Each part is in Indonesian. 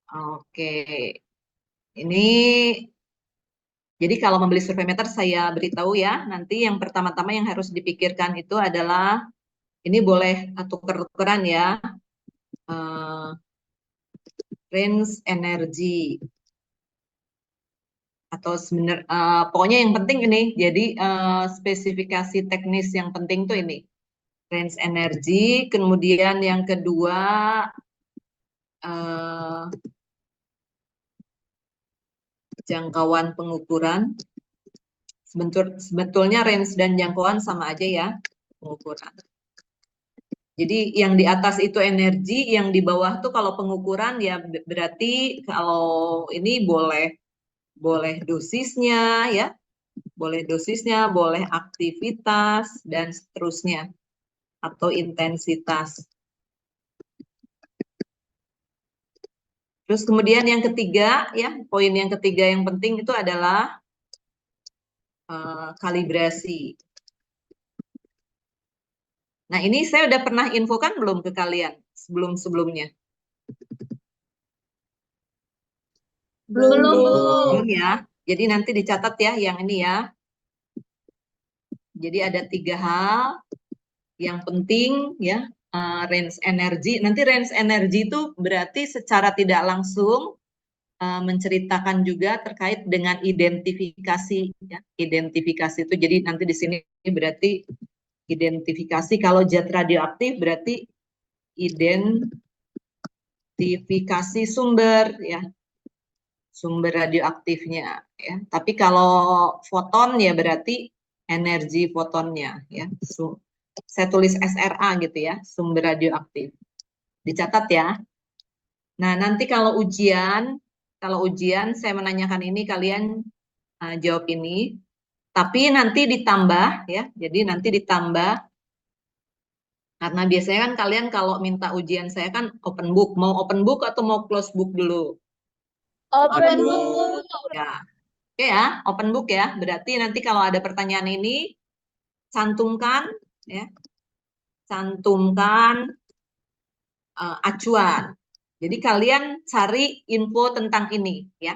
Oke, ini jadi kalau membeli surveimeter saya beritahu ya, nanti yang pertama-tama yang harus dipikirkan itu adalah ini boleh tuker-tukeran ya, eh, range energi atau pokoknya yang penting ini. Jadi spesifikasi teknis yang penting tuh ini range energi, kemudian yang kedua eh, jangkauan pengukuran. Sebetulnya range dan jangkauan sama aja ya pengukuran. Jadi yang di atas itu energi, yang di bawah tuh kalau pengukuran ya berarti kalau ini boleh dosisnya ya, boleh aktivitas dan seterusnya atau intensitas. Terus kemudian yang ketiga ya, poin yang ketiga yang penting itu adalah kalibrasi. Nah, ini saya udah pernah infokan belum ke kalian sebelum-sebelumnya? Belum, Bu. Belum ya. Jadi nanti dicatat ya yang ini ya. Jadi ada 3 hal yang penting ya. Range energi. Nanti range energi itu berarti secara tidak langsung menceritakan juga terkait dengan identifikasi ya. Identifikasi itu jadi nanti di sini berarti identifikasi kalau zat radioaktif berarti identifikasi sumber ya, sumber radioaktifnya ya. Tapi kalau foton ya berarti energi fotonnya ya. Saya tulis SRA gitu ya, sumber radioaktif. Dicatat ya. Nah, nanti kalau ujian saya menanyakan ini kalian jawab ini. Tapi nanti ditambah ya. Jadi nanti ditambah karena biasanya kan kalian kalau minta ujian saya kan open book. Mau open book atau mau close book dulu? Open book. Ya. Oke ya, open book ya. Berarti nanti kalau ada pertanyaan ini cantumkan ya, cantumkan acuan. Jadi kalian cari info tentang ini ya.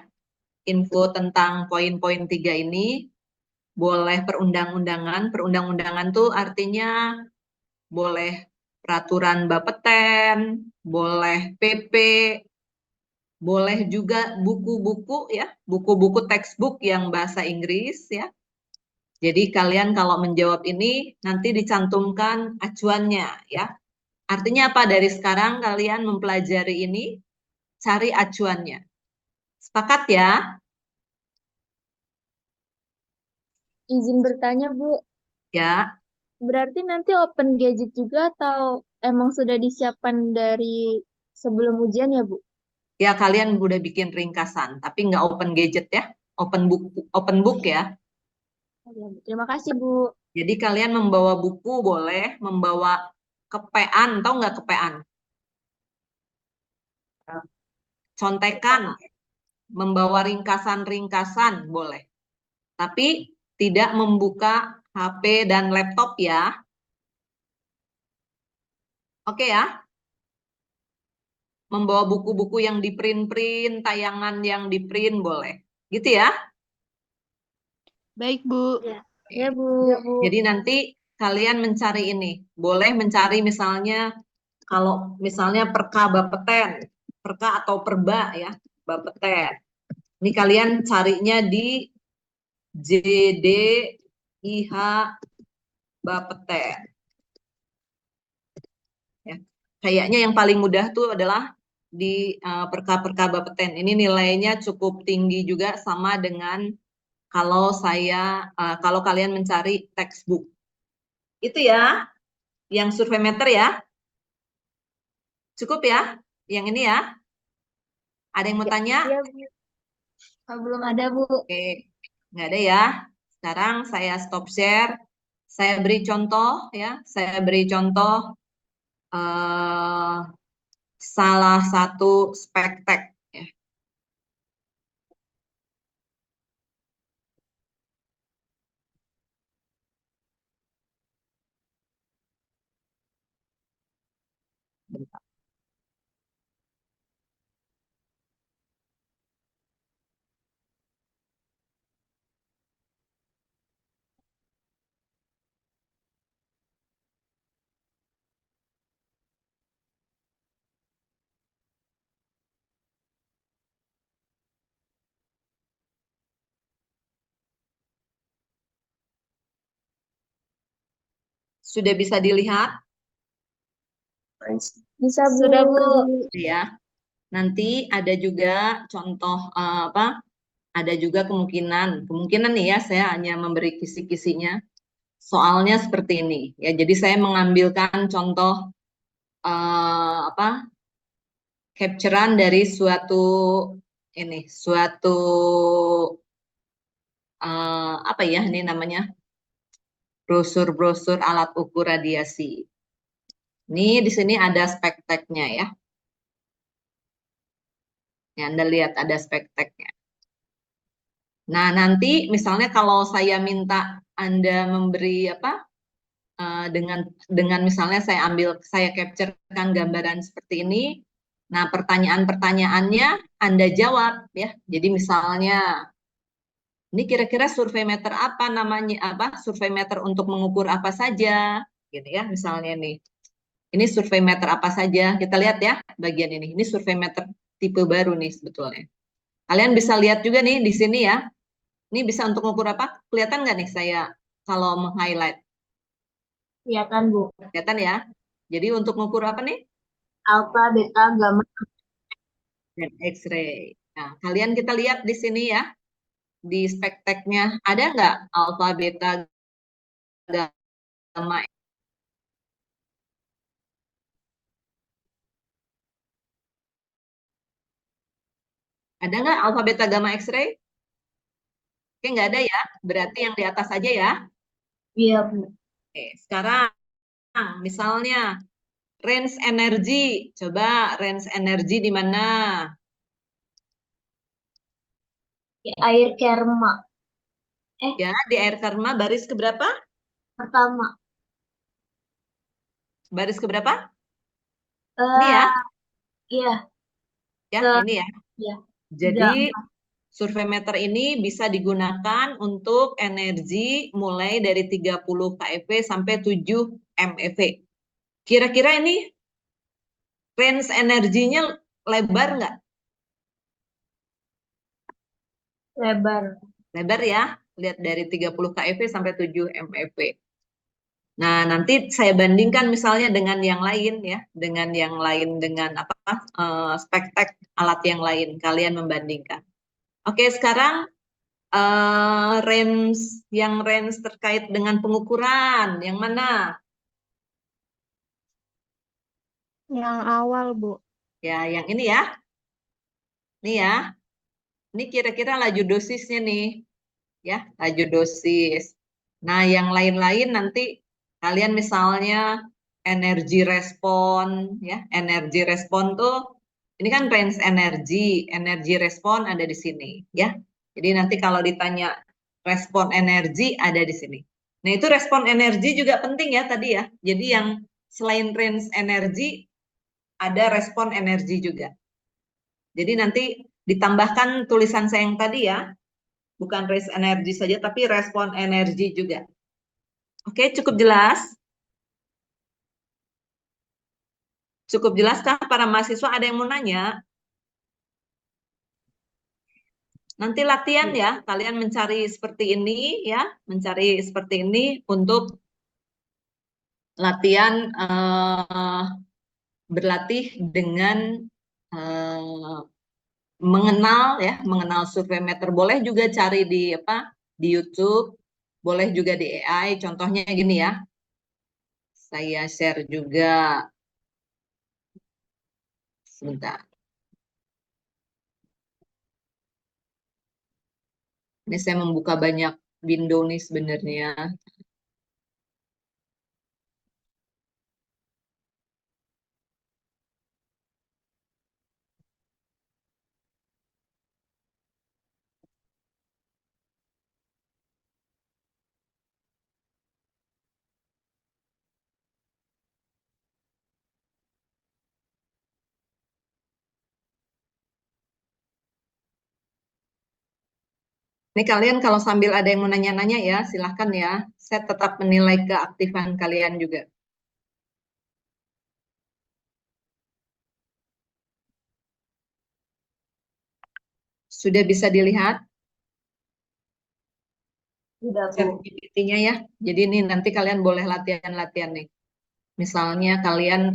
Info tentang poin-poin 3 ini boleh perundang-undangan. Perundang-undangan tuh artinya boleh peraturan Bapeten, boleh PP, boleh juga buku-buku ya, buku-buku textbook yang bahasa Inggris ya. Jadi kalian kalau menjawab ini nanti dicantumkan acuannya ya. Artinya apa? Dari sekarang kalian mempelajari ini, cari acuannya. Sepakat ya? Izin bertanya, Bu. Ya, Berarti nanti open gadget juga atau emang sudah disiapkan dari sebelum ujian ya, Bu? ya kalian udah bikin ringkasan, tapi nggak open gadget ya, open book ya. Oh, ya, Bu. Terima kasih, Bu. Jadi kalian membawa buku boleh, membawa kepean, tahu nggak kepean? Contekan, membawa ringkasan-ringkasan boleh. Tapi tidak membuka HP dan laptop ya. Oke ya, membawa buku-buku yang di-print-print, tayangan yang di-print boleh. Gitu ya. Baik, Bu. Ya, ya, Bu. Jadi nanti kalian mencari ini. Boleh mencari misalnya kalau misalnya perka Bapeten, perka atau perba ya, Bapeten. Ini kalian carinya di JDIH Bapeten. Ya. Kayaknya yang paling mudah tuh adalah di perka-perka Bapeten. Ini nilainya cukup tinggi juga sama dengan kalau kalian mencari textbook. Itu ya, yang survei meter ya. Cukup ya, yang ini ya. Ada yang mau tanya? Ya, Bu. Oh, belum ada, Bu. Oke, nggak ada ya. Sekarang saya stop share. Saya beri contoh ya. Saya beri contoh eh, salah satu spektek. Ya. Bentar. Sudah bisa dilihat Bisa, Bu. Sudah, Bu. ya. Nanti ada juga contoh apa? Ada juga kemungkinan nih ya, saya hanya memberi kisi-kisinya. Soalnya seperti ini ya. Jadi saya mengambilkan contoh apa? Capturean dari suatu apa ya ini namanya? Brosur-brosur alat ukur radiasi. Ini di sini ada spekteknya ya. Ya, Anda lihat ada spekteknya. Nah, nanti misalnya kalau saya minta Anda memberi apa dengan misalnya saya capturekan gambaran seperti ini. Nah, pertanyaan-pertanyaannya Anda jawab ya. Jadi misalnya ini kira-kira survei meter apa namanya apa? Survei meter untuk mengukur apa saja gitu ya misalnya nih. Ini survei meter apa saja? Kita lihat ya bagian ini. Ini survei meter tipe baru nih sebetulnya. Kalian bisa lihat juga nih di sini ya. Ini bisa untuk mengukur apa? Kelihatan nggak nih saya kalau meng-highlight? Kelihatan, Bu. Kelihatan ya? Jadi untuk mengukur apa nih? Alfa, beta, gamma. Dan X-ray. Nah, kalian kita lihat di sini ya, di spekteknya. Ada nggak alfa, beta, gamma? Ada nggak alfa, beta, gamma, X-ray? Oke, nggak ada ya. Berarti yang di atas aja ya. Iya, Bu. Oke, sekarang misalnya range energi. Coba range energi di mana? Di air kerma. Ya, di air karma baris keberapa? Pertama. Baris keberapa? Ini ya, Eh, iya. ya Ke, ini ya. ya. Jadi Tiga. survei meter ini bisa digunakan untuk energi mulai dari 30 keV sampai 7 MeV. Kira-kira ini range energinya lebar nggak? Lebar. Lebar ya. Lihat dari 30 keV sampai 7 MeV. Nah, nanti saya bandingkan misalnya dengan yang lain ya, dengan yang lain dengan apa spektek alat yang lain. Kalian membandingkan. Oke, sekarang range terkait dengan pengukuran yang mana? Yang awal, Bu. Ya, yang ini ya. Ini ya. Ini kira-kira laju dosisnya nih, ya, laju dosis. Nah, yang lain-lain nanti kalian misalnya energi respon tuh ini kan range energi respon ada di sini, ya. Jadi nanti kalau ditanya respon energi ada di sini. Nah, itu respon energi juga penting ya tadi ya. Jadi yang selain range energi ada respon energi juga. Jadi nanti ditambahkan tulisan saya yang tadi ya, bukan range energi saja, tapi respon energi juga. Oke, cukup jelas? Cukup jelaskah para mahasiswa? Ada yang mau nanya? Nanti latihan ya, kalian mencari seperti ini ya, mencari seperti ini untuk latihan berlatih dengan eh, mengenal survei meter. Boleh juga cari di apa? Di YouTube, boleh juga di AI. Contohnya gini ya. Saya share juga sebentar. Ini saya membuka banyak window nih sebenarnya. Ini kalian kalau sambil ada yang mau nanya-nanya ya, silahkan ya. Saya tetap menilai keaktifan kalian juga. Sudah bisa dilihat? Tidak, Bu. ChatGPT-nya ya. Jadi ini nanti kalian boleh latihan-latihan nih. Misalnya kalian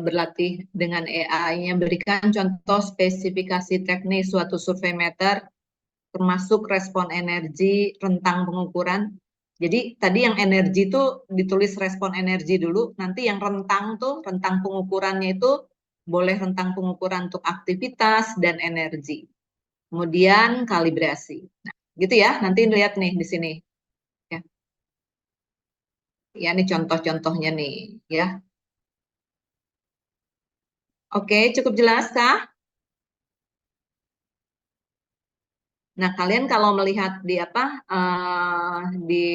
berlatih dengan AI-nya, berikan contoh spesifikasi teknis suatu survei meter, termasuk respon energi, rentang pengukuran. Jadi tadi yang energi itu ditulis respon energi dulu, nanti yang rentang tuh, rentang pengukurannya itu boleh rentang pengukuran untuk aktivitas dan energi. Kemudian kalibrasi. Nah, gitu ya, nanti lihat nih di sini. Ya, ya ini contoh-contohnya nih, ya. Oke, cukup jelas kah? Nah, kalian kalau melihat di apa di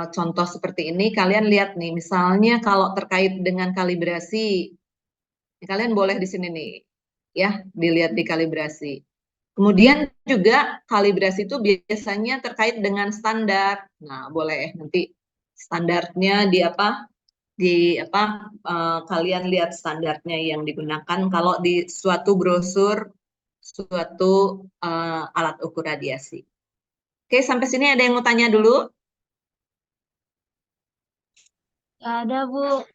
contoh seperti ini, kalian lihat nih, misalnya kalau terkait dengan kalibrasi, kalian boleh di sini nih, ya, dilihat di kalibrasi. Kemudian juga kalibrasi itu biasanya terkait dengan standar. Nah, boleh nanti standarnya di apa? Kalian lihat standarnya yang digunakan kalau di suatu brosur suatu alat ukur radiasi. Oke, sampai sini ada yang mau tanya dulu? Nggak ada, Bu.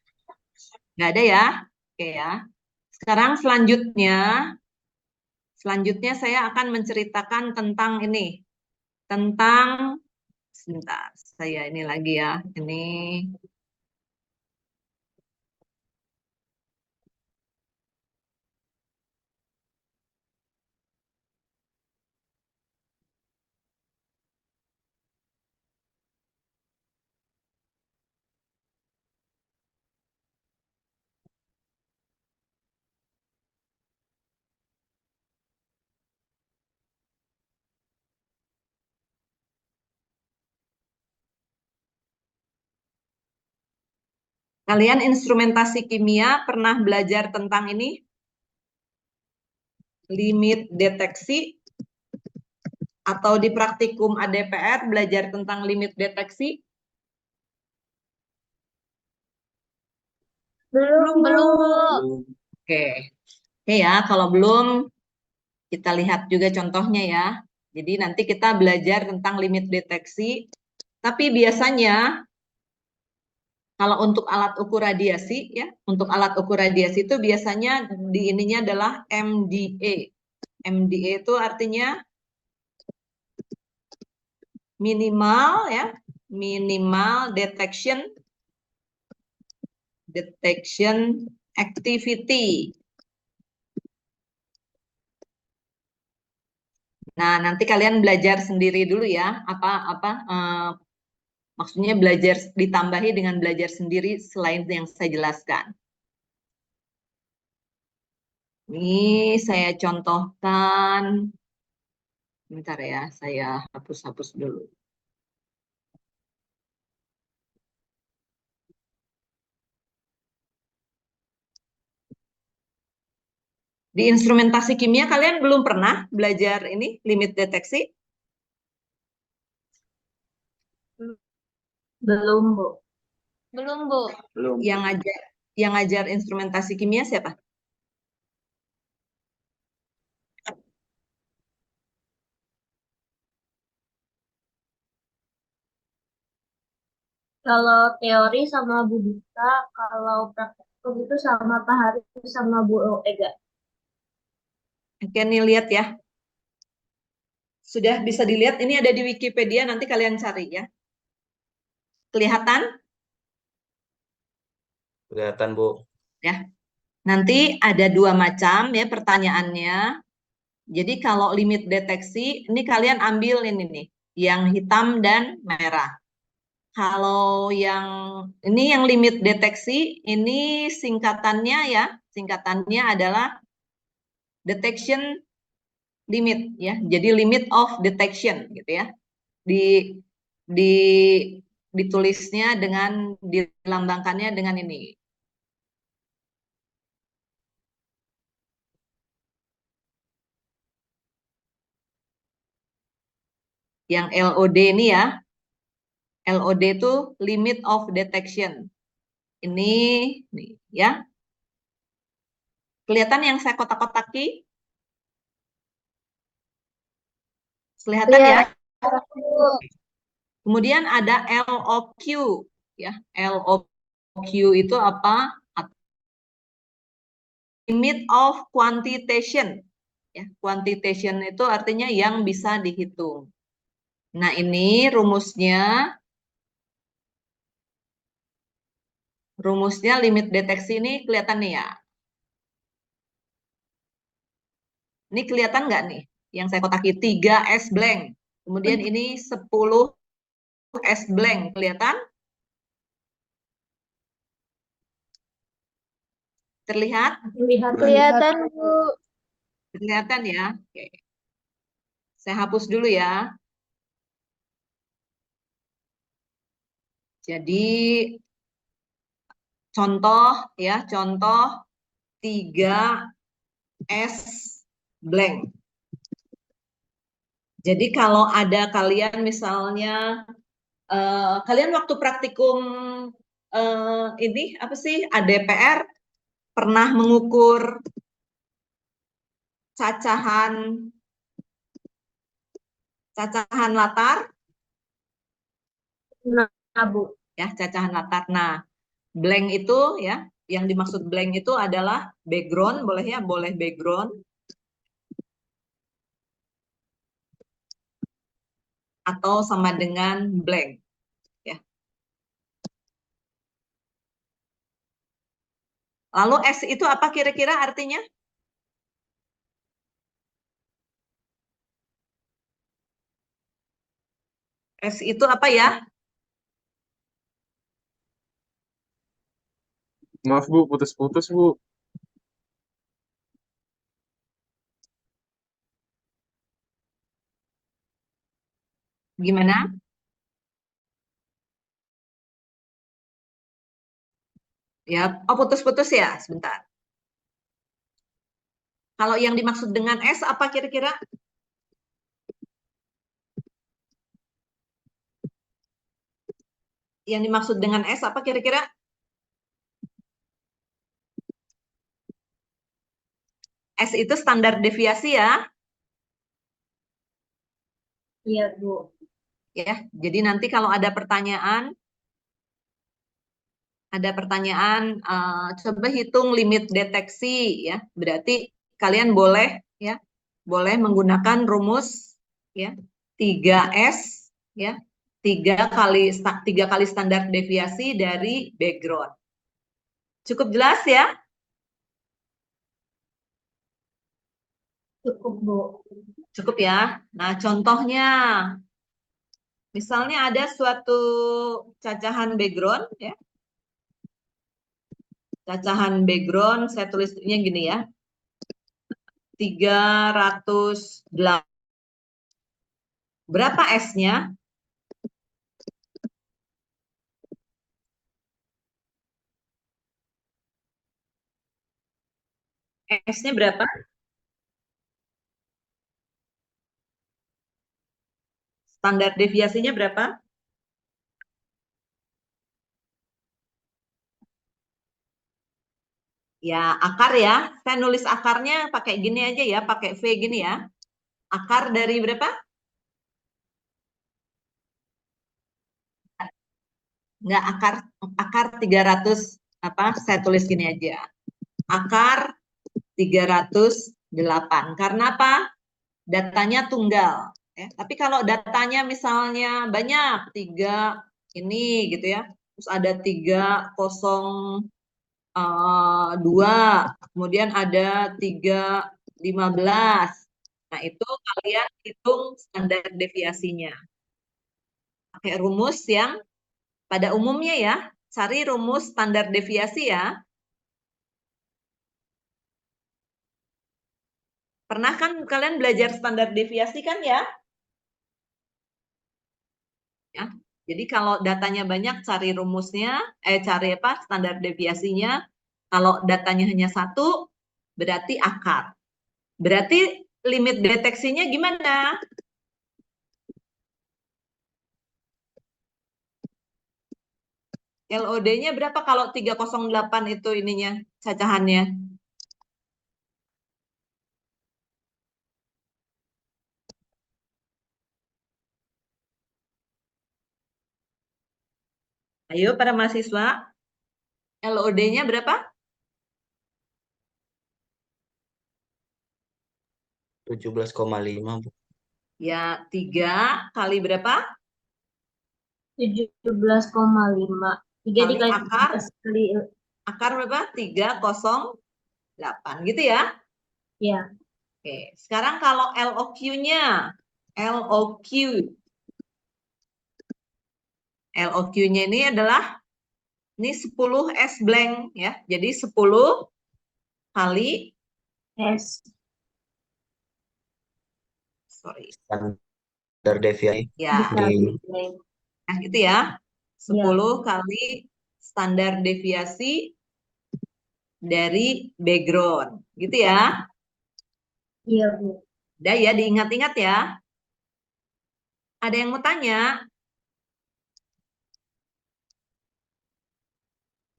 Nggak ada ya? Oke ya. Sekarang selanjutnya saya akan menceritakan tentang ini, tentang sebentar, saya ini lagi ya, ini. Kalian instrumentasi kimia pernah belajar tentang ini? Limit deteksi, atau di praktikum ADPR belajar tentang limit deteksi? Belum, Belum, Bu. Oke. Oke ya, kalau belum kita lihat juga contohnya ya. Jadi nanti kita belajar tentang limit deteksi, tapi biasanya kalau untuk alat ukur radiasi ya, untuk alat ukur radiasi itu biasanya di ininya adalah MDA. MDA itu artinya minimal ya, minimal detection activity. Nah, nanti kalian belajar sendiri dulu ya, maksudnya belajar ditambahi dengan belajar sendiri selain yang saya jelaskan. Ini saya contohkan, bentar ya, saya hapus-hapus dulu. Di instrumentasi kimia kalian belum pernah belajar ini limit deteksi? Belum, Bu. Belum, Bu. Belum. Yang ngajar instrumentasi kimia siapa? Kalau teori sama Bu Dita, kalau praktikum itu sama Pak Haris sama Bu Ega. Oke, nih lihat ya. Sudah bisa dilihat, ini ada di Wikipedia, nanti kalian cari ya. Kelihatan? Kelihatan, Bu. Ya. Nanti ada dua macam ya pertanyaannya. Jadi kalau limit deteksi, ini kalian ambil ini nih, yang hitam dan merah. Kalau yang limit deteksi, ini singkatannya ya, singkatannya adalah detection limit ya. Jadi limit of detection gitu ya. Di di ditulisnya dengan dilambangkannya dengan ini. Yang LOD ini ya. LOD itu limit of detection. Ini nih ya. Kelihatan yang saya kotak-kotaki? Kelihatan Iya. ya? Kemudian ada LOQ, ya. LOQ itu apa? Limit of quantitation. Ya, quantitation itu artinya yang bisa dihitung. Nah, ini rumusnya limit deteksi ini kelihatan nih ya. Ini kelihatan nggak nih? Yang saya kotaki 3 S blank. Kemudian ini 10 S blank. Kelihatan? Terlihat? Lihat Kelihatan, Bu. Kelihatan ya? Oke. Saya hapus dulu ya. Jadi contoh ya, contoh 3 S blank. Jadi kalau ada kalian misalnya kalian waktu praktikum ini apa sih ADPR pernah mengukur cacahan latar nah, Bu. ya, cacahan latar. Nah, blank itu ya, yang dimaksud blank itu adalah background, boleh ya, boleh background atau sama dengan blank ya. Lalu S itu apa kira-kira artinya? S itu apa ya? Maaf Bu, putus-putus Bu. Gimana? Ya, oh putus-putus ya, sebentar. Kalau yang dimaksud dengan S apa kira-kira? Yang dimaksud dengan S apa kira-kira? S itu standar deviasi ya. Iya, Bu. Ya, jadi nanti kalau ada pertanyaan, coba hitung limit deteksi ya. Berarti kalian boleh ya, boleh menggunakan rumus ya 3S ya. 3 kali standar deviasi dari background. Cukup jelas ya? Cukup, Bu. Cukup ya. Nah, contohnya misalnya ada suatu cacahan background ya. Cacahan background saya tulisnya gini ya. 308. Berapa S-nya? S-nya berapa? Standar deviasinya berapa? Ya, akar ya. Saya nulis akarnya pakai gini aja ya, pakai V gini ya. Akar dari berapa? Enggak, akar 300 apa? Saya tulis gini aja. Akar 308. Karena apa? Datanya tunggal. Ya. Tapi kalau datanya misalnya banyak, 3 ini gitu ya. Terus ada 302, kemudian ada 315. Nah, itu kalian hitung standar deviasinya. Pakai rumus yang pada umumnya ya, cari rumus standar deviasi ya. Pernah kan kalian belajar standar deviasi kan ya? Ya. Jadi kalau datanya banyak cari rumusnya, cari apa? Standar deviasinya. Kalau datanya hanya satu, berarti akar. Berarti limit deteksinya gimana? LOD-nya berapa kalau 308 itu ininya cacahannya? Ayo para mahasiswa, LOD-nya berapa? 17,5 Bu. Ya, 3 kali berapa? 17,5. 3 Kali dikali akar. 17 kali Akar berapa? 308 gitu ya. ya. Oke, sekarang kalau LOQ-nya. LOQ. LOQ-nya ini adalah ini 10 S blank ya. Jadi 10 kali S. sorry. Standar deviasi Ya, Dikali nah gitu ya. 10 kali standar deviasi dari background. Gitu ya. Iya, Bu. Udah ya, diingat-ingat ya. Ada yang mau tanya?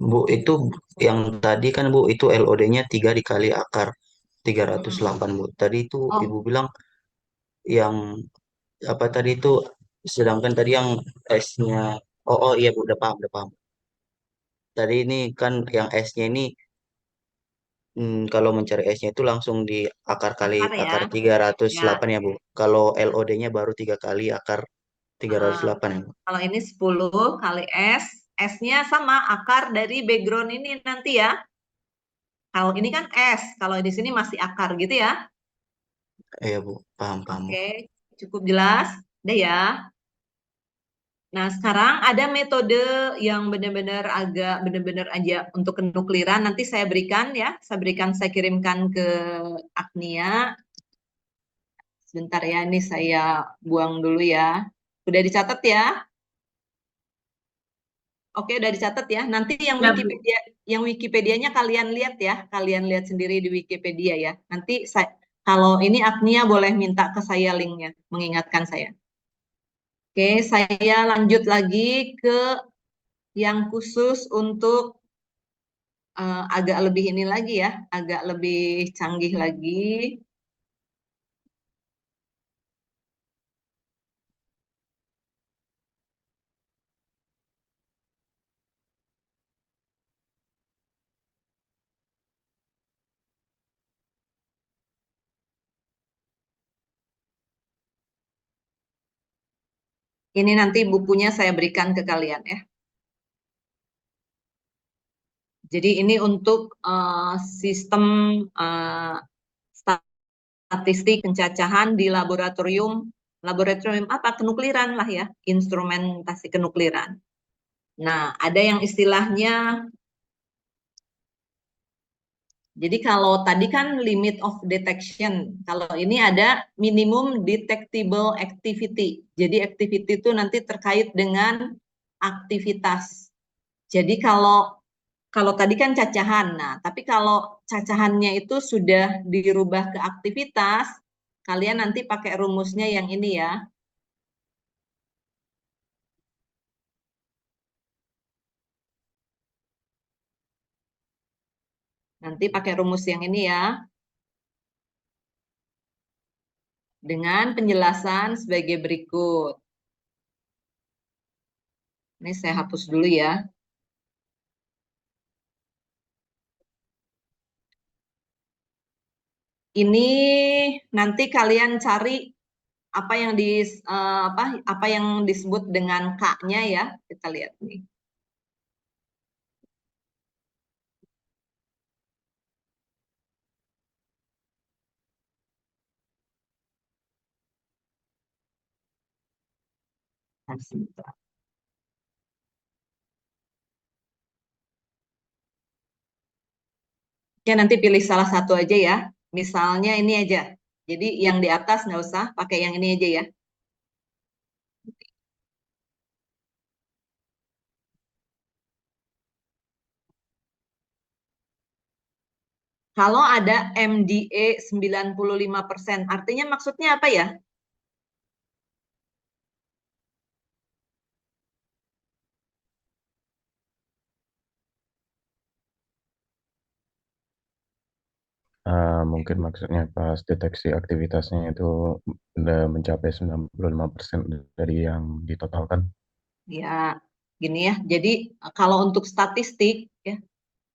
Bu, itu yang tadi kan Bu, itu LOD-nya 3 dikali akar 308 Bu. Tadi itu Ibu Oh, bilang yang apa tadi itu, sedangkan tadi yang S-nya, oh iya Bu, udah paham, udah paham. Tadi ini kan yang S-nya ini, kalau mencari S-nya itu langsung di akar kali akar ya. akar 308 Ya. ya Bu. Kalau LOD-nya baru 3 kali akar 308 ya Bu. Kalau ini 10 kali S. S-nya sama akar dari background ini nanti ya. Kalau ini kan S, kalau di sini masih akar gitu ya. Iya Bu, paham, paham Bu. Oke, cukup jelas. Udah ya. Nah, sekarang ada metode yang benar-benar agak benar-benar aja untuk kenukliran. Nanti saya berikan ya, saya kirimkan ke Agnia. Sebentar ya, ini saya buang dulu ya. Udah dicatat ya? Oke, udah dicatat ya. Nanti Ya, Bu. yang Wikipedianya kalian lihat ya, kalian lihat sendiri di Wikipedia ya. Nanti kalau ini Agnia boleh minta ke saya linknya, mengingatkan saya. Oke, saya lanjut lagi ke yang khusus untuk agak lebih ini lagi ya, agak lebih canggih lagi. Ini nanti bukunya saya berikan ke kalian ya. Jadi ini untuk sistem eh, statistik pencacahan di laboratorium laboratorium apa kenukliran lah ya, instrumentasi kenukliran. Nah, ada yang istilahnya, jadi kalau tadi kan limit of detection, kalau ini ada minimum detectable activity. Jadi activity itu nanti terkait dengan aktivitas. Jadi kalau tadi kan cacahan, nah tapi kalau cacahannya itu sudah dirubah ke aktivitas, kalian nanti pakai rumusnya yang ini ya. Nanti pakai rumus yang ini ya. Dengan penjelasan sebagai berikut. Ini saya hapus dulu ya. Ini nanti kalian cari apa yang apa yang disebut dengan K-nya ya. Kita lihat nih. Nah, sebentar. Ya, nanti pilih salah satu aja ya. Misalnya ini aja. Jadi yang di atas nggak usah, pakai yang ini aja ya. Kalau ada MDE 95%, artinya maksudnya apa ya? Mungkin maksudnya pas deteksi aktivitasnya itu udah mencapai 95% dari yang ditotalkan. Ya, Gini ya, jadi kalau untuk statistik ya,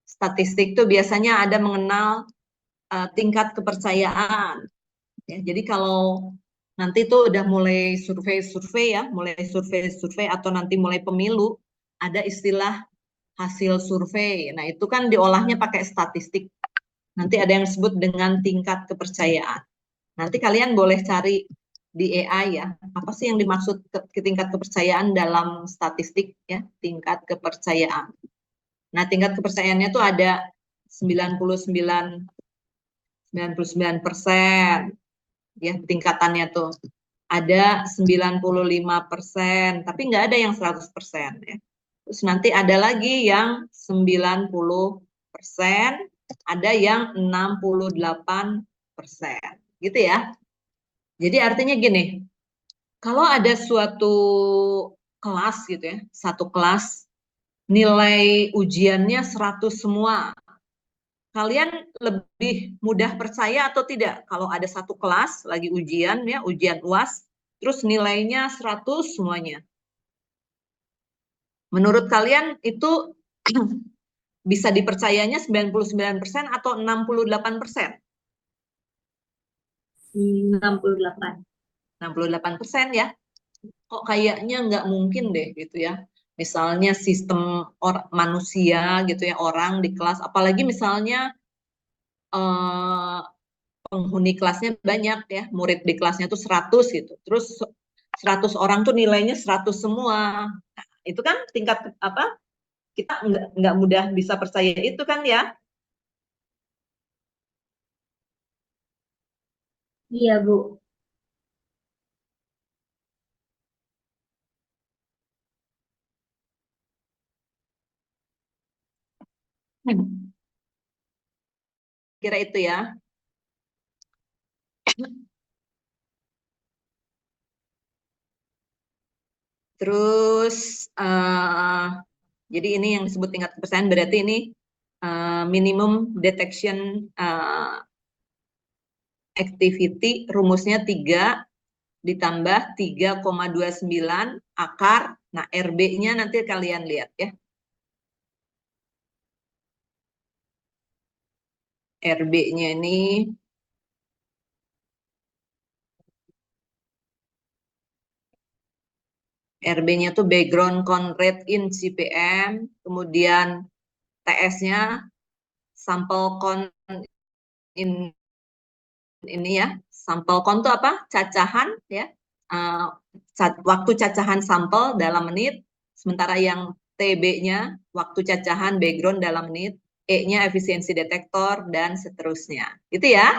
statistik tuh biasanya ada mengenal tingkat kepercayaan. Ya, jadi kalau nanti tuh udah mulai survei-survei ya, mulai survei-survei atau nanti mulai pemilu, ada istilah hasil survei. Nah, itu kan diolahnya pakai statistik. Nanti ada yang disebut dengan tingkat kepercayaan. Nanti kalian boleh cari di AI ya, apa sih yang dimaksud tingkat kepercayaan dalam statistik ya, tingkat kepercayaan. Nah, tingkat kepercayaannya tuh ada 99% ya tingkatannya tuh. Ada 95%, tapi nggak ada yang 100% ya. Terus nanti ada lagi yang 90%, ada yang 68%. Gitu ya. Jadi artinya gini, kalau ada suatu kelas gitu ya, satu kelas nilai ujiannya 100 semua, kalian lebih mudah percaya atau tidak kalau ada satu kelas lagi ujian ya, ujian UAS, terus nilainya 100 semuanya. Menurut kalian itu bisa dipercayanya 99% atau 68%? 68. 68% ya. Kok kayaknya nggak mungkin deh gitu ya. Misalnya sistem manusia gitu ya, orang di kelas, apalagi misalnya penghuni kelasnya banyak ya, murid di kelasnya tuh 100 gitu. Terus 100 orang tuh nilainya 100 semua. Nah, itu kan tingkat apa? Kita nggak mudah bisa percaya itu kan ya. Iya, Bu. Kira itu ya. Terus jadi ini yang disebut tingkat kepercayaan, berarti ini minimum detection activity, rumusnya 3 ditambah 3,29 akar. Nah, RB-nya nanti kalian lihat ya. RB-nya ini RB-nya tuh background count rate in CPM, kemudian TS-nya sampel count in ini ya. Sampel count itu apa? Cacahan ya. Waktu cacahan sampel dalam menit, sementara yang TB-nya waktu cacahan background dalam menit, E-nya efisiensi detektor dan seterusnya. Itu ya.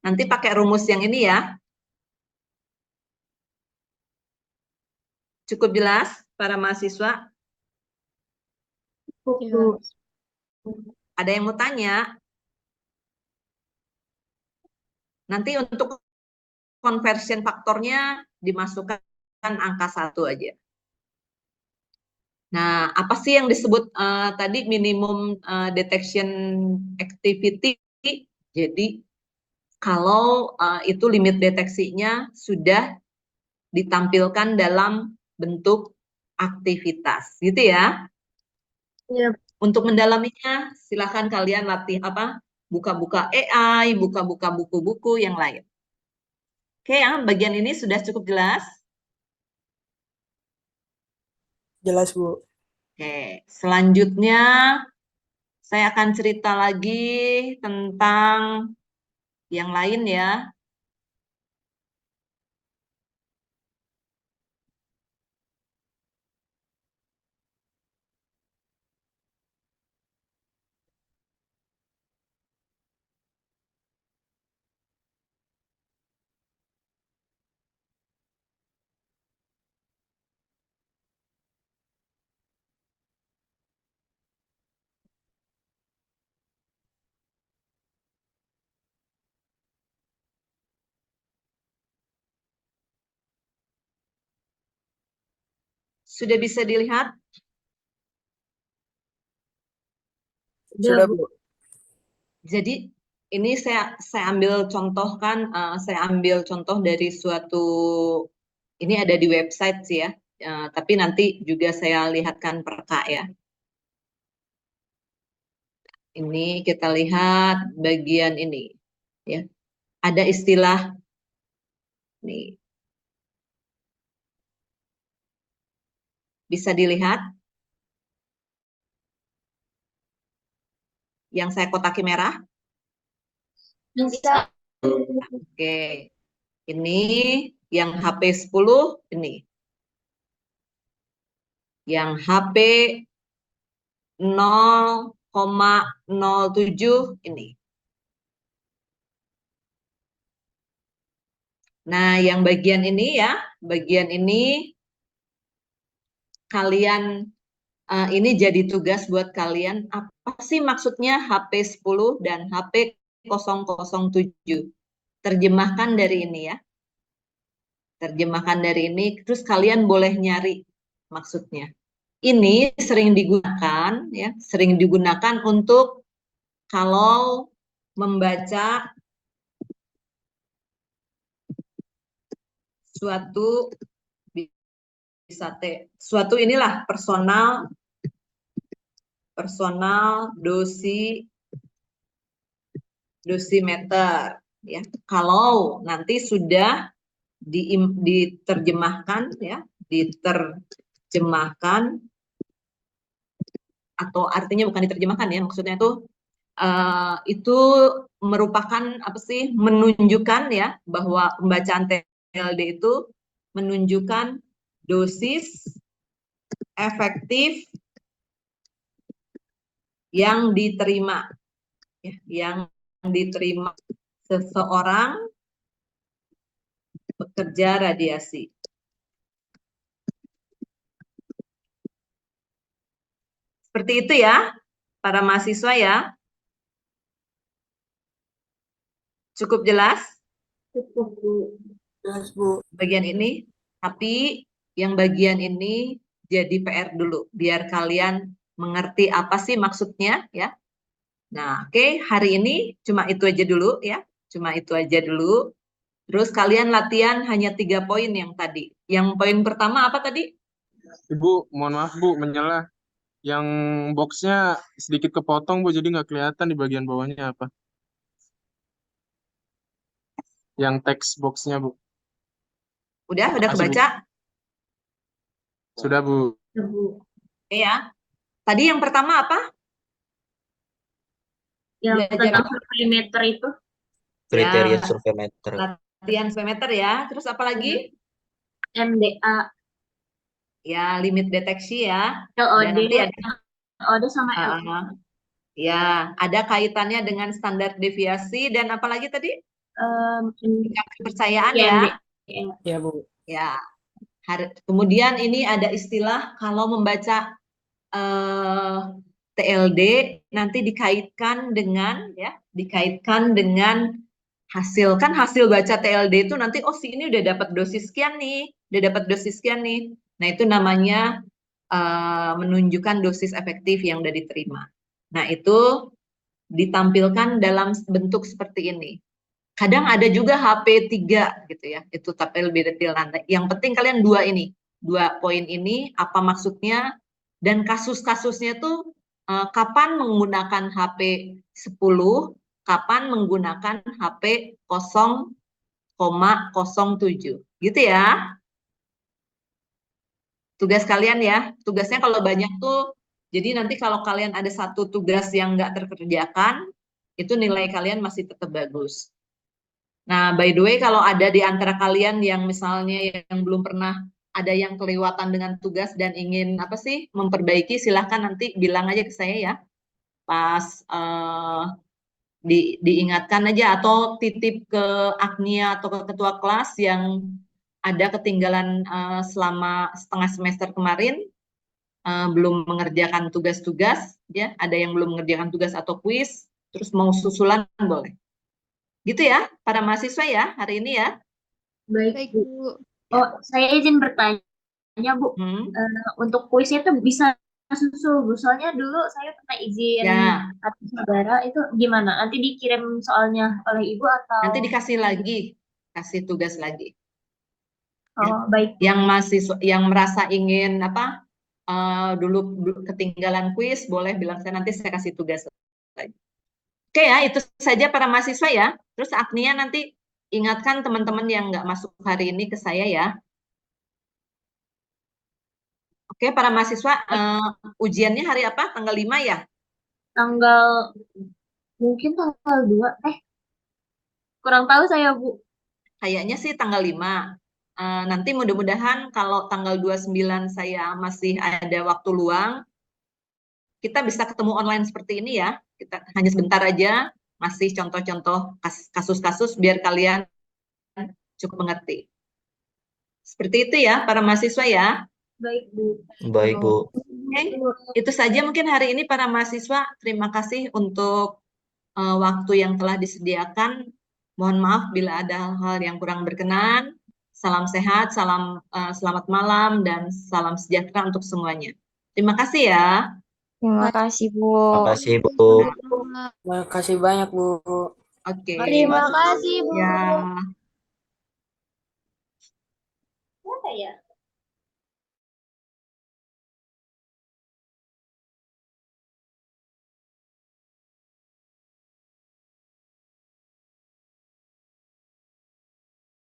Nanti pakai rumus yang ini ya. Cukup jelas para mahasiswa? Ya. Ada yang mau tanya? Nanti untuk conversion faktornya dimasukkan angka 1 aja. Nah, apa sih yang disebut tadi minimum detection activity? Jadi, kalau itu limit deteksinya sudah ditampilkan dalam bentuk aktivitas, gitu ya. Ya. Untuk mendalaminya, silakan kalian latih buka-buka AI, buka-buka buku-buku yang lain. Oke, ya, bagian ini sudah cukup jelas. Jelas, Bu. Oke, selanjutnya saya akan cerita lagi tentang yang lain ya. Sudah bisa dilihat? Sudah, Bu. Jadi ini saya ambil contoh kan, saya ambil contoh dari suatu, ini ada di website sih ya. Tapi nanti juga saya lihatkan per K ya. Ini kita lihat bagian ini ya. Ada istilah nih. Bisa dilihat yang saya kotaki merah. Bisa. Oke. Ini yang HP 10 ini. Yang HP 0,07 ini. Nah, yang bagian ini ya, bagian ini kalian ini jadi tugas buat kalian, apa sih maksudnya HP 10 dan HP 007? Terjemahkan dari ini ya. Terjemahkan dari ini, terus kalian boleh nyari maksudnya. Ini sering digunakan ya, sering digunakan untuk kalau membaca suatu suatu inilah personal dosimeter ya. Kalau nanti sudah diterjemahkan ya, diterjemahkan atau artinya bukan diterjemahkan ya, maksudnya itu merupakan apa sih, menunjukkan ya bahwa pembacaan TLD itu menunjukkan dosis efektif yang diterima ya, yang diterima seseorang bekerja radiasi. Seperti itu ya para mahasiswa ya. Cukup jelas? Cukup, Bu. Jelas, Bu. Bagian ini, tapi yang bagian ini jadi PR dulu biar kalian mengerti apa sih maksudnya ya. Nah, oke, hari ini cuma itu aja dulu ya. Cuma itu aja dulu. Terus kalian latihan hanya 3 poin yang tadi. Yang poin pertama apa tadi? Ibu, mohon maaf Bu, menyela. Yang boxnya sedikit kepotong Bu, jadi nggak kelihatan di bagian bawahnya apa. Yang teks boxnya Bu. Udah Makasih, Bu. kebaca? Sudah Bu. Bu. Oke ya. Tadi yang pertama apa? Yang Belajar tentang apa? surveimeter itu. Kriteria Ya, surveimeter. latihan surveimeter ya. Terus apa lagi? MDA, Ya, limit deteksi ya. LOD, Dan nanti ada LOD sama LOD. ya, ada kaitannya dengan standar deviasi dan apalagi tadi? Tingkat kepercayaan ya. Ya, Bu. Ya. Kemudian ini ada istilah kalau membaca TLD nanti dikaitkan dengan ya, dikaitkan dengan hasil. Kan hasil baca TLD itu nanti oh si ini udah dapat dosis sekian nih, udah dapat dosis sekian nih. Nah, itu namanya menunjukkan dosis efektif yang udah diterima. Nah, itu ditampilkan dalam bentuk seperti ini. Kadang ada juga HP 3 gitu ya, itu tapi lebih detail nanti. Yang penting kalian dua poin ini apa maksudnya dan kasus-kasusnya tuh kapan menggunakan HP 10, kapan menggunakan HP 0,07 gitu ya. Tugas kalian ya, tugasnya kalau banyak tuh, jadi nanti kalau kalian ada satu tugas yang nggak terkerjakan, itu nilai kalian masih tetap bagus. Nah, by the way, kalau ada di antara kalian yang misalnya yang belum pernah ada yang kelewatan dengan tugas dan ingin apa sih memperbaiki, silahkan nanti bilang aja ke saya ya. Pas diingatkan aja atau titip ke Agnia atau ke ketua kelas yang ada ketinggalan selama setengah semester kemarin belum mengerjakan tugas-tugas ya, ada yang belum mengerjakan tugas atau kuis, terus mau susulan boleh. Gitu ya, para mahasiswa ya, hari ini ya. Baik, Bu. Oh, saya izin bertanya, Bu. Untuk kuisnya itu bisa susul, Bu. Soalnya dulu saya pernah izin Ya, atau saudara, itu gimana? Nanti dikirim soalnya oleh Ibu atau? nanti dikasih lagi, kasih tugas lagi. Oh, baik. Yang mahasiswa yang merasa ingin dulu ketinggalan kuis, boleh bilang nanti saya kasih tugas. Oke ya, itu saja para mahasiswa ya. Terus Agnia nanti ingatkan teman-teman yang nggak masuk hari ini ke saya ya. Oke, para mahasiswa, ujiannya hari apa? Tanggal 5 ya? Mungkin tanggal 2. Kurang tahu saya, Bu. Kayaknya sih tanggal 5. Nanti mudah-mudahan kalau tanggal 29 saya masih ada waktu luang, kita bisa ketemu online seperti ini ya. Kita hanya sebentar aja, masih contoh-contoh kasus-kasus biar kalian cukup mengerti. Seperti itu ya, para mahasiswa ya. Baik, Bu. Baik, Bu. Oke, itu saja mungkin hari ini para mahasiswa. Terima kasih untuk waktu yang telah disediakan. Mohon maaf bila ada hal-hal yang kurang berkenan. Salam sehat, selamat malam, dan salam sejahtera untuk semuanya. Terima kasih ya. Terima kasih, Bu. Makasih, Bu. Terima kasih banyak, Bu. Oke. Terima kasih, Bu. Ya.